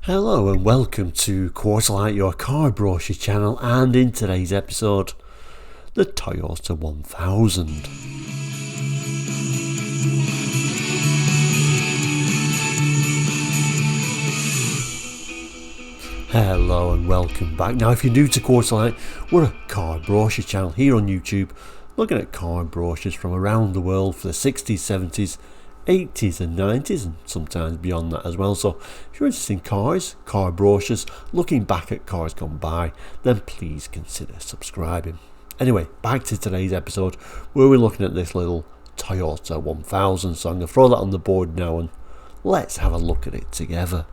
Hello and welcome to Quarterlight, your car brochure channel, and in today's episode, the Toyota 1000. Hello and welcome back. Now if you're new to Quarterlight, we're a car brochure channel here on YouTube, looking at car brochures from around the world for the 60s, 70s, 80s and 90s and sometimes beyond that as well. So if you're interested in cars, car brochures, looking back at cars gone by, then please consider subscribing. Anyway, back to today's episode where we're looking at this little Toyota 1000. So I'm going to throw that on the board now and let's have a look at it together.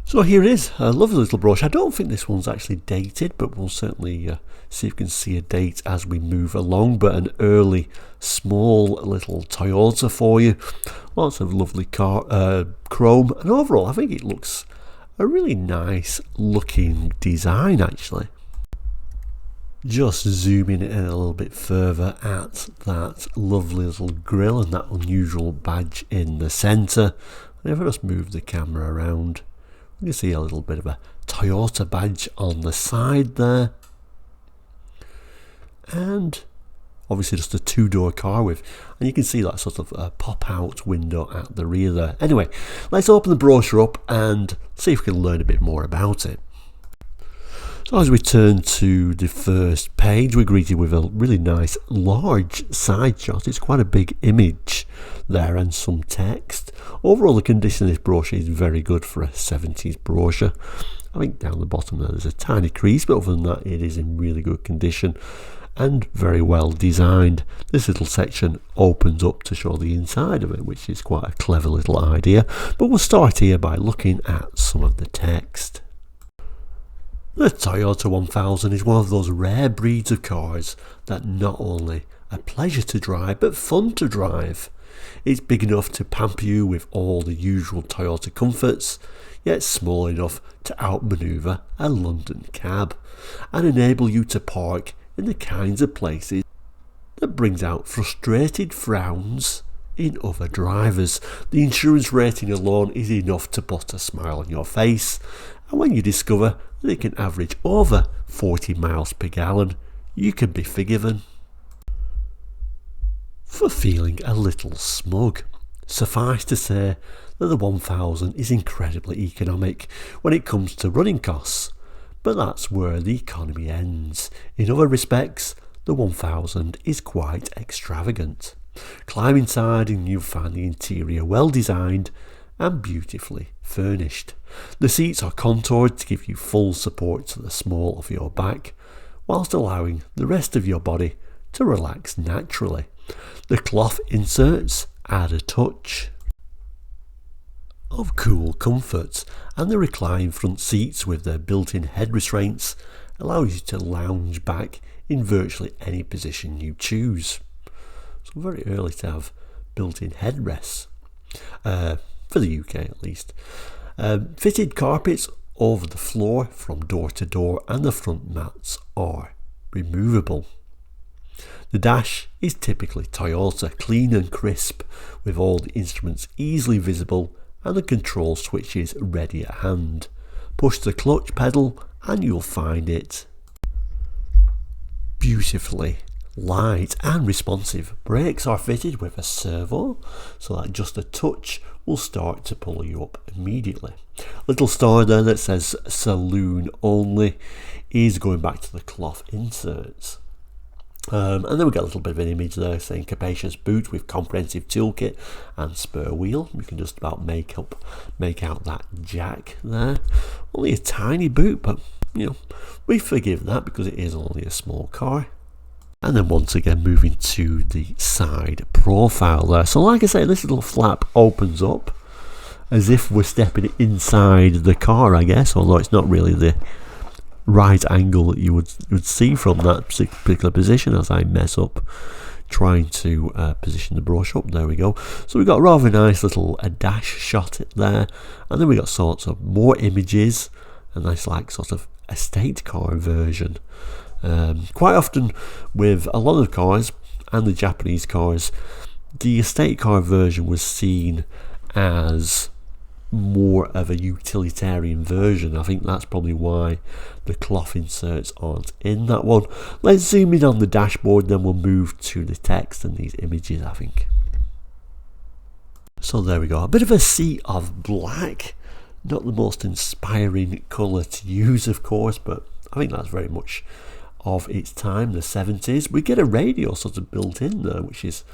So here it is, a lovely little brochure. I don't think this one's actually dated, but we'll certainly see if we can see a date as we move along. But an early, small little Toyota for you. Lots of lovely chrome, and overall I think it looks a really nice looking design actually. Just zooming in a little bit further at that lovely little grille and that unusual badge in the centre. And if I just move the camera around, you can see a little bit of a Toyota badge on the side there, and obviously just a two-door car with, and you can see that sort of pop-out window at the rear there. Anyway, let's open the brochure up and see if we can learn a bit more about it. So as we turn to the first page, we're greeted with a really nice large side shot. It's quite a big image there and some text. Overall, the condition of this brochure is very good for a 70s brochure. I think down the bottom there's a tiny crease, but other than that it is in really good condition and very well designed. This little section opens up to show the inside of it, which is quite a clever little idea. But we'll start here by looking at some of the text. The Toyota 1000 is one of those rare breeds of cars that not only a pleasure to drive but fun to drive. It's big enough to pamper you with all the usual Toyota comforts, yet small enough to outmaneuver a London cab and enable you to park in the kinds of places that brings out frustrated frowns in other drivers. The insurance rating alone is enough to put a smile on your face, and when you discover that it can average over 40 miles per gallon, you can be forgiven for feeling a little smug. Suffice to say that the 1000 is incredibly economic when it comes to running costs, but that's where the economy ends. In other respects, the 1000 is quite extravagant. Climb inside and you'll find the interior well designed and beautifully furnished. The seats are contoured to give you full support to the small of your back, whilst allowing the rest of your body to relax naturally. The cloth inserts add a touch of cool comfort, and the reclined front seats with their built-in head restraints allow you to lounge back in virtually any position you choose. So very early to have built-in headrests, for the UK at least. Fitted carpets over the floor from door to door, and the front mats are removable. The dash is typically Toyota, clean and crisp, with all the instruments easily visible and the control switches ready at hand. Push the clutch pedal and you'll find it beautifully light and responsive. Brakes are fitted with a servo, so that just a touch will start to pull you up immediately. Little star there that says saloon only is going back to the cloth inserts. And then we get a little bit of an image there saying capacious boot with comprehensive toolkit and spare wheel. You can just about make out that jack there. Only a tiny boot, but we forgive that because it is only a small car. And then once again moving to the side profile there. So like I say, this little flap opens up as if we're stepping inside the car, I guess, although it's not really the right angle that you would see from that particular position as I mess up trying to position the brochure up. There we go. So we've got a rather nice little dash shot there, and then we got sorts of more images, a nice like sort of estate car version. Quite often with a lot of cars and the Japanese cars, the estate car version was seen as more of a utilitarian version. I think that's probably why the cloth inserts aren't in that one. Let's zoom in on the dashboard, then we'll move to the text and these images, I think. So there we go, a bit of a sea of black. Not the most inspiring colour to use, of course, but I think that's very much of its time, the 70s. We get a radio sort of built in there, which is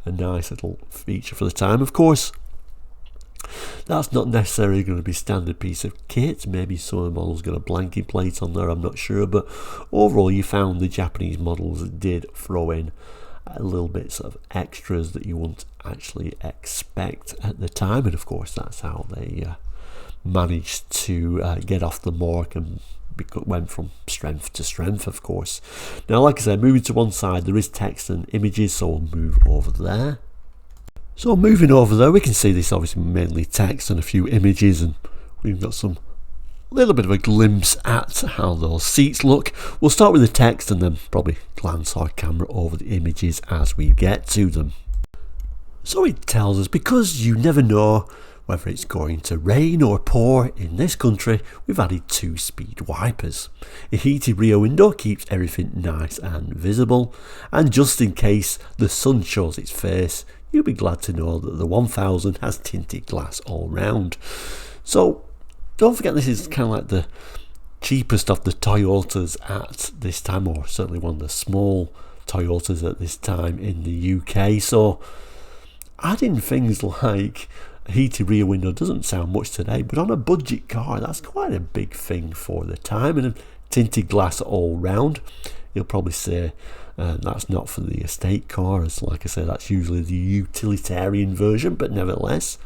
a nice little feature for the time. Of course, that's not necessarily going to be standard piece of kit. Maybe some of the models got a blanking plate on there, I'm not sure, but overall you found the Japanese models did throw in a little bits of extras that you wouldn't actually expect at the time, and of course that's how they managed to get off the mark and went from strength to strength, of course. Now, like I said, moving to one side, there is text and images, so we'll move over there. So moving over there, we can see this obviously mainly text and a few images, and we've got some little bit of a glimpse at how those seats look. We'll start with the text and then probably glance our camera over the images as we get to them. So it tells us, because you never know whether it's going to rain or pour in this country, we've added 2-speed wipers. A heated rear window keeps everything nice and visible, and just in case the sun shows its face, you'll be glad to know that the 1000 has tinted glass all round. So don't forget, this is kind of like the cheapest of the Toyotas at this time, or certainly one of the small Toyotas at this time in the UK. So adding things like a heated rear window doesn't sound much today, but on a budget car that's quite a big thing for the time. And tinted glass all round, you'll probably say that's not for the estate car, as like I said, that's usually the utilitarian version, but nevertheless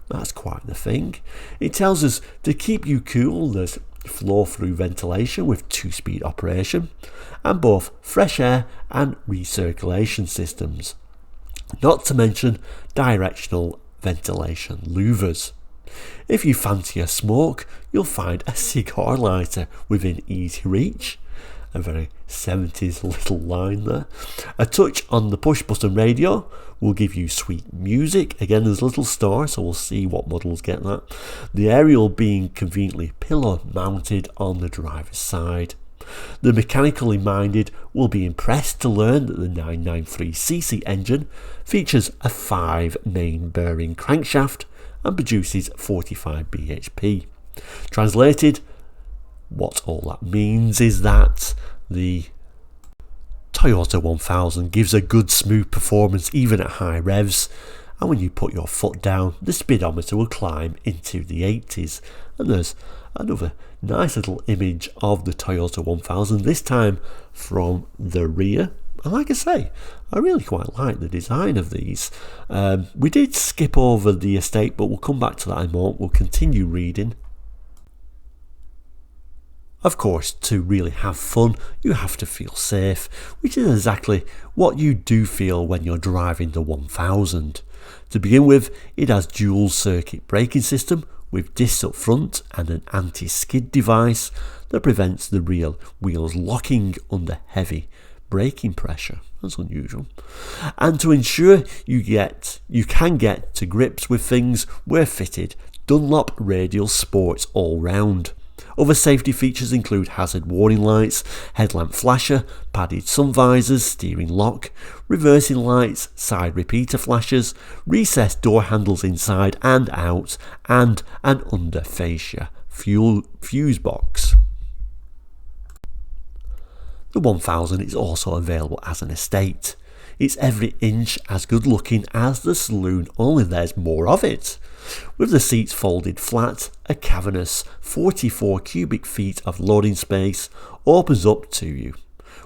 that's quite the thing. It tells us to keep you cool, there's flow through ventilation with 2-speed operation, and both fresh air and recirculation systems, not to mention directional ventilation louvers. If you fancy a smoke, you'll find a cigar lighter within easy reach. A very 70s little line there. A touch on the push button radio will give you sweet music. Again, there's a little star, so we'll see what models get that. The aerial being conveniently pillow mounted on the driver's side. The mechanically minded will be impressed to learn that the 993cc engine features a 5 main bearing crankshaft and produces 45 bhp. Translated, what all that means is that the Toyota 1000 gives a good smooth performance even at high revs, and when you put your foot down, the speedometer will climb into the 80s. And there's another nice little image of the Toyota 1000, this time from the rear. And like I say, I really quite like the design of these. We did skip over the estate, but we'll come back to that in a moment. We'll continue reading. Of course, to really have fun, you have to feel safe, which is exactly what you do feel when you're driving the 1000. To begin with, it has dual circuit braking system with discs up front and an anti-skid device that prevents the rear wheels locking under heavy braking pressure. That's unusual. And to ensure you can get to grips with things, we're fitted Dunlop Radial Sports all round. Other safety features include hazard warning lights, headlamp flasher, padded sun visors, steering lock, reversing lights, side repeater flashers, recessed door handles inside and out, and an under fascia fuse box. The 1000 is also available as an estate. It's every inch as good looking as the saloon, only there's more of it. With the seats folded flat, a cavernous 44 cubic feet of loading space opens up to you,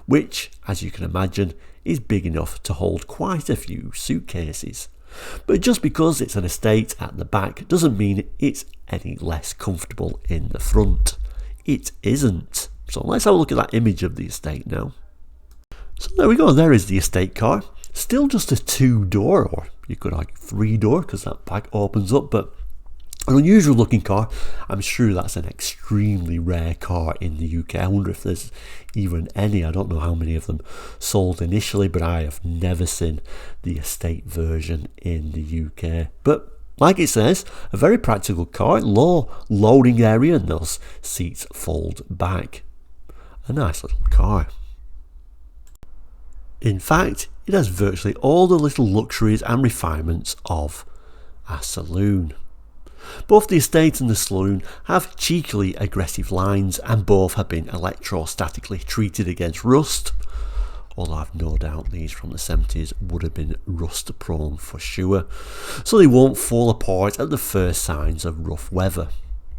which, as you can imagine, is big enough to hold quite a few suitcases. But just because it's an estate at the back doesn't mean it's any less comfortable in the front. It isn't. So let's have a look at that image of the estate now. So there we go, there is the estate car. Still just a 2-door, or you could argue 3-door, because that back opens up, but an unusual looking car. I'm sure that's an extremely rare car in the UK. I wonder if there's even any. I don't know how many of them sold initially, but I have never seen the estate version in the UK. But Like it says, a very practical car, low loading area and those seats fold back. A nice little car. In fact, it has virtually all the little luxuries and refinements of a saloon. Both the estate and the saloon have cheekily aggressive lines, and both have been electrostatically treated against rust, although I've no doubt these from the 70s would have been rust prone for sure, so they won't fall apart at the first signs of rough weather.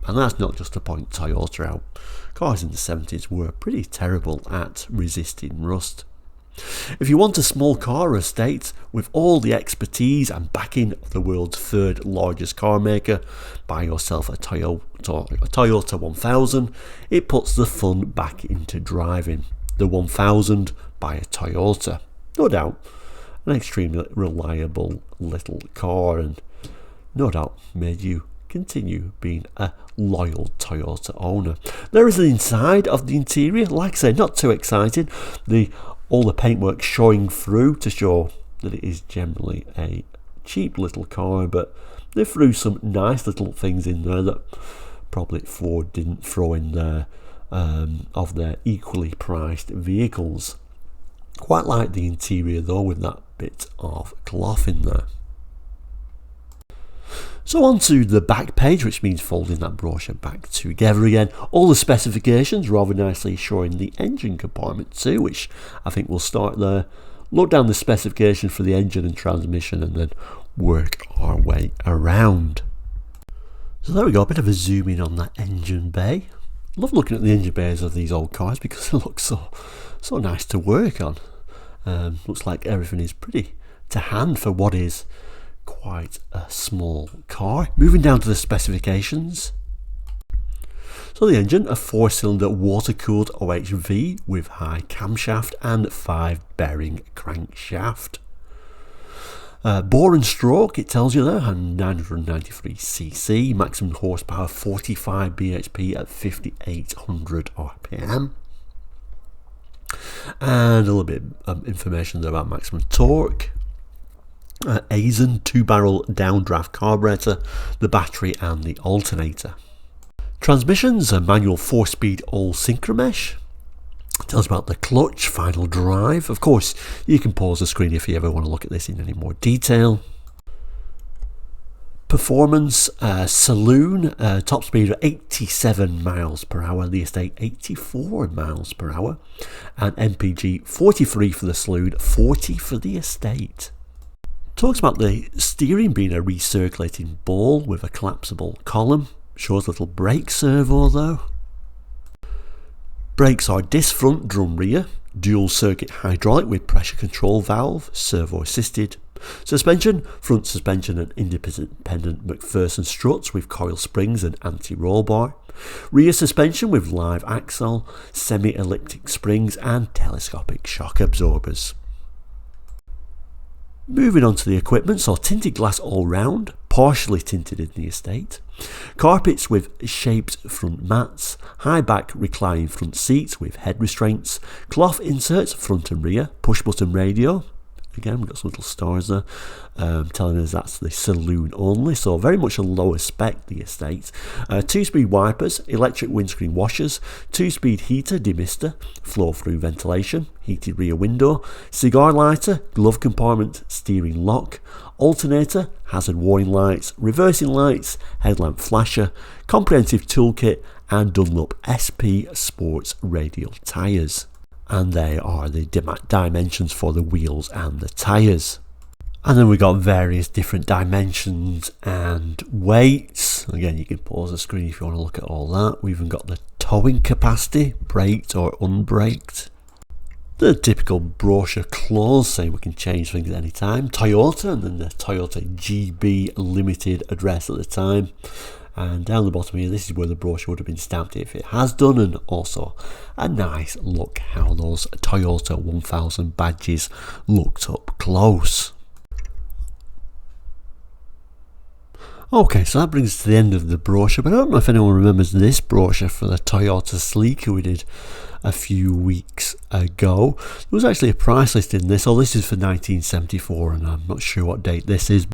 And that's not just to point Toyota out. Cars in the 70s were pretty terrible at resisting rust. If you want a small car estate with all the expertise and backing of the world's third largest car maker, buy yourself a Toyota 1000. It puts the fun back into driving. The 1000 by a Toyota. No doubt, an extremely reliable little car, and no doubt made you continue being a loyal Toyota owner. There is an inside of the interior, like I say, not too exciting. All the paintwork showing through to show that it is generally a cheap little car, but they threw some nice little things in there that probably Ford didn't throw in there of their equally priced vehicles. Quite like the interior though, with that bit of cloth in there. So on to the back page, which means folding that brochure back together again. All the specifications rather nicely showing the engine compartment too, which I think we'll start there. Look down the specifications for the engine and transmission and then work our way around. So there we go, a bit of a zoom in on that engine bay. Love looking at the engine bays of these old cars because they look so nice to work on. Looks like everything is pretty to hand for what is quite a small car. Moving down to the specifications. So the engine, a 4-cylinder water-cooled OHV with high camshaft and 5-bearing crankshaft. Bore and stroke, it tells you there, 993cc, maximum horsepower 45 bhp at 5800 rpm. And a little bit of information there about maximum torque. Aizen 2-barrel downdraft carburetor, the battery and the alternator. Transmissions, a manual 4-speed all synchromesh. Tells about the clutch, final drive. Of course, you can pause the screen if you ever want to look at this in any more detail. Performance, saloon, top speed of 87 miles per hour, the estate 84 miles per hour, and MPG 43 for the saloon, 40 for the estate. Talks about the steering being a recirculating ball with a collapsible column. Shows a little brake servo though. Brakes are disc front, drum rear, dual circuit hydraulic with pressure control valve, servo assisted. Suspension, front suspension and independent McPherson struts with coil springs and anti-roll bar. Rear suspension with live axle, semi-elliptic springs and telescopic shock absorbers. Moving on to the equipment, so tinted glass all round, partially tinted in the estate. Carpets with shaped front mats, high back reclining front seats with head restraints, cloth inserts front and rear, push button radio. Again, we've got some little stars there telling us that's the saloon only, so very much a lower spec, the estate. 2-speed wipers, electric windscreen washers, 2-speed heater, demister, flow-through ventilation, heated rear window, cigar lighter, glove compartment, steering lock, alternator, hazard warning lights, reversing lights, headlamp flasher, comprehensive toolkit, and Dunlop SP Sports radial tyres. And they are the dimensions for the wheels and the tyres. And then we got various different dimensions and weights. Again, you can pause the screen if you want to look at all that. We've even got the towing capacity, braked or unbraked. The typical brochure clause saying we can change things at any time. Toyota, and then the Toyota GB Limited address at the time. And down the bottom here, this is where the brochure would have been stamped if it has done, and also a nice look how those Toyota 1000 badges looked up close. Okay, so that brings us to the end of the brochure, but I don't know if anyone remembers this brochure for the Toyota Sleeker we did a few weeks ago. There was actually a price list in this. Oh, this is for 1974, and I'm not sure what date this is.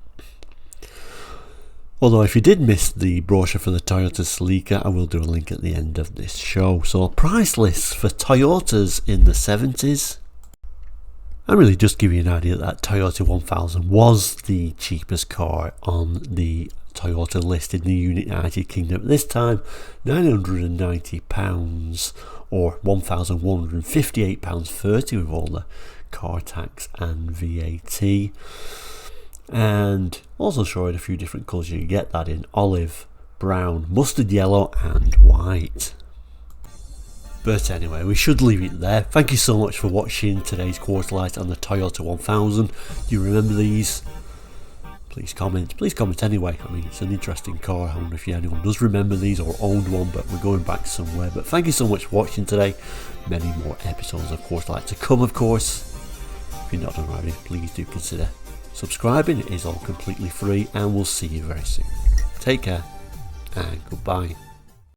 Although if you did miss the brochure for the Toyota Celica, I will do a link at the end of this show. So price lists for Toyotas in the 70s. And really just give you an idea that Toyota 1000 was the cheapest car on the Toyota list in the United Kingdom at this time, £990 or £1,158.30 with all the car tax and VAT. And also showing a few different colours. You can get that in olive, brown, mustard yellow and white. But anyway, we should leave it there. Thank you so much for watching today's Quarterlight on the Toyota 1000. Do you remember these? Please comment anyway. I mean, it's an interesting car. I wonder if anyone does remember these or owned one, but we're going back somewhere. But thank you so much for watching today. Many more episodes of Quarterlight to come, of course. If you're not done already, please do consider subscribing. It is all completely free, and we'll see you very soon. Take care and goodbye.